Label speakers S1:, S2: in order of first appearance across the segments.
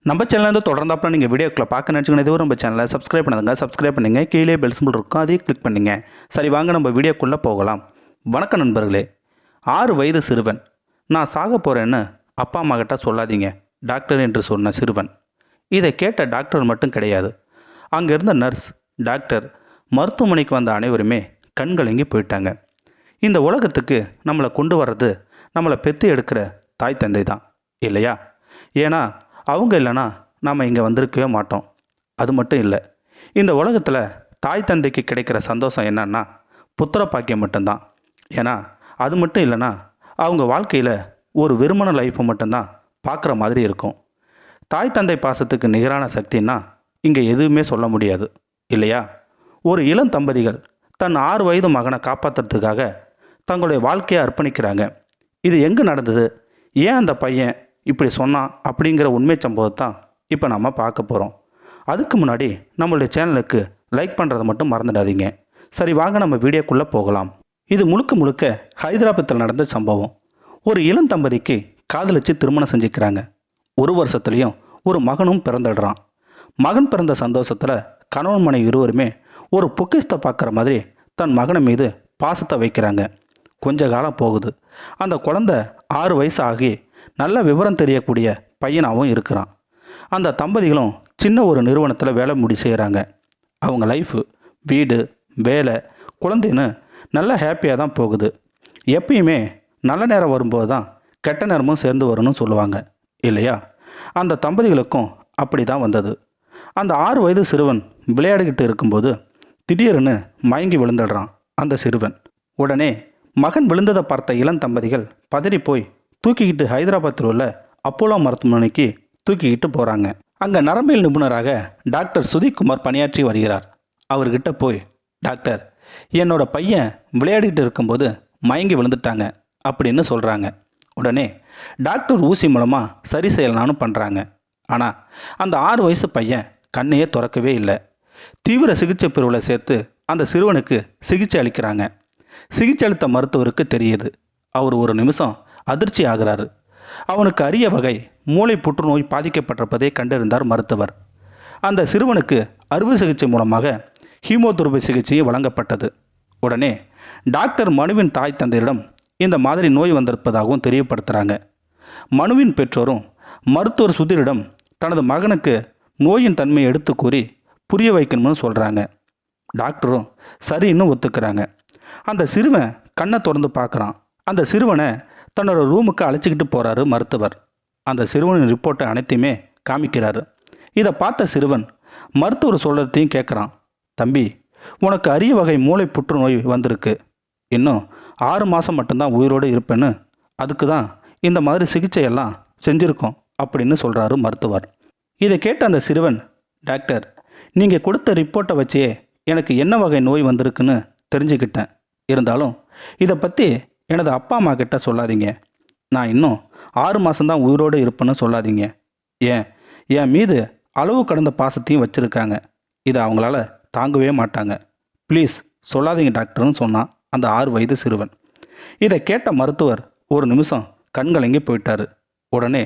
S1: நம்ம சேனல் தொடர்ந்தாப்புல நீங்கள் வீடியோக்களை பார்க்க நினச்சிங்கன்னா இதுவும் நம்ம சேனலை சப்ஸ்கிரைப் பண்ணுங்க. சப்ஸ்கிரைப் பண்ணுங்கள். கீழே பெல் சிம்பிள் இருக்கும், அதையும் கிளிக் பண்ணுங்க. சரி, வாங்க நம்ம வீடியோக்குள்ளே போகலாம். வணக்கம் நண்பர்களே. 6 வயது சிறுவன், நான் சாக போகிறேன்னு அப்பா அம்மா கிட்ட சொல்லாதீங்க டாக்டர் என்று சொன்ன சிறுவன். இதை கேட்ட டாக்டர் மட்டும் கிடையாது, அங்கே இருந்த நர்ஸ், டாக்டர், மருத்துவமனைக்கு வந்த அனைவருமே கண்கலங்கி போயிட்டாங்க. இந்த உலகத்துக்கு நம்மளை கொண்டு வர்றது நம்மளை பெற்று எடுக்கிற தாய் தந்தை தான் இல்லையா? ஏன்னா அவங்க இல்லைன்னா நாம் இங்கே வந்திருக்கவே மாட்டோம். அது மட்டும் இல்லை, இந்த உலகத்தில் தாய் தந்தைக்கு கிடைக்கிற சந்தோஷம் என்னன்னா புத்திர பாக்கியம் மட்டும்தான். ஏன்னா அது மட்டும் இல்லைன்னா அவங்க வாழ்க்கையில் ஒரு வெறுமன லைஃப்பை மட்டும்தான் பார்க்குற மாதிரி இருக்கும். தாய் தந்தை பாசத்துக்கு நிகரான சக்தின்னா இங்கே எதுவுமே சொல்ல முடியாது இல்லையா? ஒரு இளம் தம்பதிகள் தன் 6 வயது மகனை காப்பாற்றுறதுக்காக தங்களுடைய வாழ்க்கையை அர்ப்பணிக்கிறாங்க. இது எங்கே நடந்தது, ஏன் அந்த பையன் இப்படி சொன்னான் அப்படிங்கிற உண்மை சம்பவத்தான் இப்போ நம்ம பார்க்க போகிறோம். அதுக்கு முன்னாடி நம்மளுடைய சேனலுக்கு லைக் பண்ணுறதை மட்டும் மறந்துடாதீங்க. சரி, வாங்க நம்ம வீடியோக்குள்ளே போகலாம். இது முழுக்க முழுக்க ஹைதராபாத்தில் நடந்த சம்பவம். ஒரு இளம் தம்பதிக்கு காதலிச்சு திருமணம் செஞ்சுக்கிறாங்க. 1 வருஷத்துலேயும் ஒரு மகனும் பிறந்துடுறான். மகன் பிறந்த சந்தோஷத்தில் கணவன் மனைவி இருவருமே ஒரு பொக்கிஷத்தை பார்க்குற மாதிரி தன் மகனை மீது பாசத்தை வைக்கிறாங்க. கொஞ்ச காலம் போகுது. அந்த குழந்தை 6 வயசு ஆகி நல்ல விவரம் தெரியக்கூடிய பையனாகவும் இருக்கிறான். அந்த தம்பதிகளும் சின்ன ஒரு நிறுவனத்தில் வேலை செய்கிறாங்க. அவங்க லைஃபு, வீடு, வேலை, குழந்தைன்னு நல்ல ஹாப்பியாக தான் போகுது. எப்பயுமே நல்ல நேரம் வரும்போது தான் கெட்ட நேரமும் சேர்ந்து வரணும்னு சொல்லுவாங்க இல்லையா? அந்த தம்பதிகளுக்கும் அப்படி தான் வந்தது. அந்த 6 வயது சிறுவன் விளையாடிக்கிட்டு இருக்கும்போது திடீர்னு மயங்கி விழுந்துடுறான் அந்த சிறுவன். உடனே மகன் விழுந்ததை பார்த்த இளம் தம்பதிகள் பதறி போய் தூக்கிக்கிட்டு ஹைதராபாத்தில் உள்ள அப்போலோ மருத்துவமனைக்கு தூக்கிக்கிட்டு போகிறாங்க. அங்கே நரம்பியல் நிபுணராக டாக்டர் சுதீக்குமார் பணியாற்றி வருகிறார். அவர்கிட்ட போய், டாக்டர், என்னோட பையன் விளையாடிட்டு இருக்கும்போது மயங்கி விழுந்துட்டாங்க அப்படின்னு சொல்கிறாங்க. உடனே டாக்டர் ஊசி மூலமாக சரி செய்யலான்னு பண்ணுறாங்க. ஆனால் அந்த 6 வயசு பையன் கண்ணையே திறக்கவே இல்லை. தீவிர சிகிச்சை பிரிவில் சேர்த்து அந்த சிறுவனுக்கு சிகிச்சை அளிக்கிறாங்க. சிகிச்சை அளித்த மருத்துவருக்கு தெரியுது. அவர் ஒரு நிமிஷம் அதிர்ச்சி ஆகிறாரு. அவனுக்கு அரிய வகை மூளை புற்றுநோய் பாதிக்கப்பட்டிருப்பதை கண்டறிந்தார் மருத்துவர். அந்த சிறுவனுக்கு அறுவை சிகிச்சை மூலமாக ஹீமோதெரபி சிகிச்சையும் வழங்கப்பட்டது. உடனே டாக்டர் மனுவின் தாய் தந்தையிடம் இந்த மாதிரி நோய் வந்திருப்பதாகவும் தெரியப்படுத்துகிறாங்க. மனுவின் பெற்றோரும் மருத்துவர் சுதீரிடம் தனது மகனுக்கு நோயின் தன்மையை எடுத்து கூறி புரிய வைக்கணும்னு சொல்கிறாங்க. டாக்டரும் சரின்னு ஒத்துக்கிறாங்க. அந்த சிறுவன் கண்ணை திறந்து பார்க்குறான். அந்த சிறுவனை தன்னோட ரூமுக்கு அழைச்சிக்கிட்டு போகிறாரு மருத்துவர். அந்த சிறுவனின் ரிப்போர்ட்டை அனைத்தையுமே காமிக்கிறாரு. இதை பார்த்த சிறுவன் மருத்துவர் சொல்கிறதையும் கேட்குறான். தம்பி, உனக்கு அரிய வகை மூளை புற்றுநோய் வந்திருக்கு. இன்னும் 6 மாதம் மட்டும்தான் உயிரோடு இருப்பேன்னு, அதுக்கு தான் இந்த மாதிரி சிகிச்சையெல்லாம் செஞ்சுருக்கோம் அப்படின்னு சொல்கிறாரு மருத்துவர். இதை கேட்ட அந்த சிறுவன், டாக்டர், நீங்கள் கொடுத்த ரிப்போர்ட்டை வச்சே எனக்கு என்ன வகை நோய் வந்திருக்குன்னு தெரிஞ்சுக்கிட்டேன். இருந்தாலும் இதை பற்றி எனது அப்பா அம்மா கிட்ட சொல்லாதீங்க. நான் இன்னும் 6 மாதம்தான் உயிரோடு இருப்பேன்னு சொல்லாதீங்க. என் மீது அளவு கடந்த பாசத்தையும் வச்சுருக்காங்க. இதை அவங்களால தாங்கவே மாட்டாங்க. ப்ளீஸ் சொல்லாதீங்க டாக்டர்னு சொன்னான் அந்த 6 வயது சிறுவன். இதை கேட்ட மருத்துவர் ஒரு நிமிஷம் கண்கலங்கி போயிட்டார். உடனே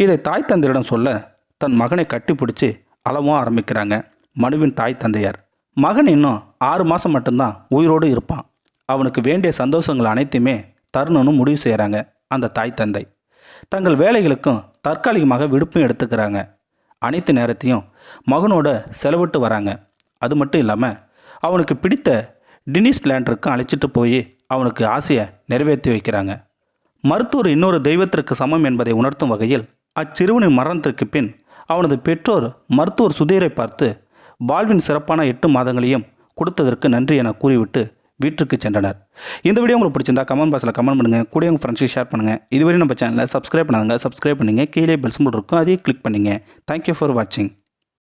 S1: இதை தாய் தந்தையிடம் சொல்ல தன் மகனை கட்டி பிடிச்சி அளவும் ஆரம்பிக்கிறாங்க மனுவின் தாய் தந்தையார். மகன் இன்னும் 6 மாதம் மட்டும்தான் உயிரோடு இருப்பான். அவனுக்கு வேண்டிய சந்தோஷங்கள் அனைத்தையுமே தரணும்னு முடிவு செய்கிறாங்க அந்த தாய் தந்தை. தங்கள் வேலைகளுக்கும் தற்காலிகமாக விடுப்பும் எடுத்துக்கிறாங்க. அனைத்து நேரத்தையும் மகனோட செலவிட்டு வராங்க. அது மட்டும் இல்லாமல் அவனுக்கு பிடித்த டினிஸ் லேண்டருக்கும் அழைச்சிட்டு போய் அவனுக்கு ஆசையை நிறைவேற்றி வைக்கிறாங்க. மருத்துவர் இன்னொரு தெய்வத்திற்கு சமம் என்பதை உணர்த்தும் வகையில் அச்சிறுவனின் மரணத்திற்கு பின் அவனது பெற்றோர் மருத்துவர் சுதீரை பார்த்து வாழ்வின் சிறப்பான 8 மாதங்களையும் கொடுத்ததற்கு நன்றி என கூறிவிட்டு வீட்டுக்கு சென்றனர். இந்த வீடியோ உங்களுக்கு பிடிச்சிருந்தா கமெண்ட் பாக்ஸில் கமெண்ட் பண்ணுங்கள். கூட உங்கள் ஃப்ரெண்ட்ஸுக்கு ஷேர் பண்ணுங்கள். இதுவரை நம்ம சேனலை சப்ஸ்கிரைப் பண்ணுங்கள். சப்ஸ்கிரைப் பண்ணுங்கள். கீழே பெல் சிம்பல் இருக்கும், அதையும் கிளிக் பண்ணுங்கள். தேங்க்யூ ஃபார் வாட்சிங்.